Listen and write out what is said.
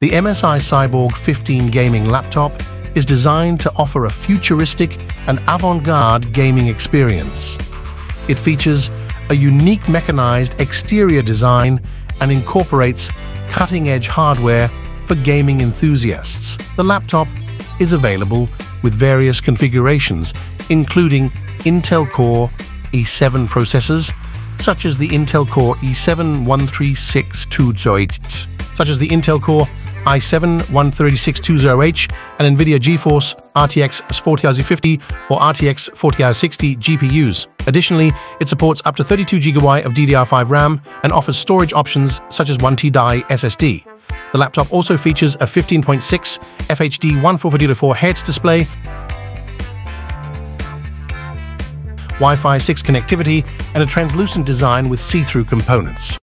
The MSI Cyborg 15 gaming laptop is designed to offer a futuristic and avant-garde gaming experience. It features a unique mechanized exterior design and incorporates cutting-edge hardware for gaming enthusiasts. The laptop is available with various configurations, including Intel Core i7 processors, such as the Intel Core i7-13620H, and NVIDIA GeForce RTX 4050 or RTX 4060 GPUs. Additionally, it supports up to 32 GB of DDR5 RAM and offers storage options such as 1TB SSD. The laptop also features a 15.6 FHD 1440x4 display, Wi-Fi 6 connectivity, and a translucent design with see-through components.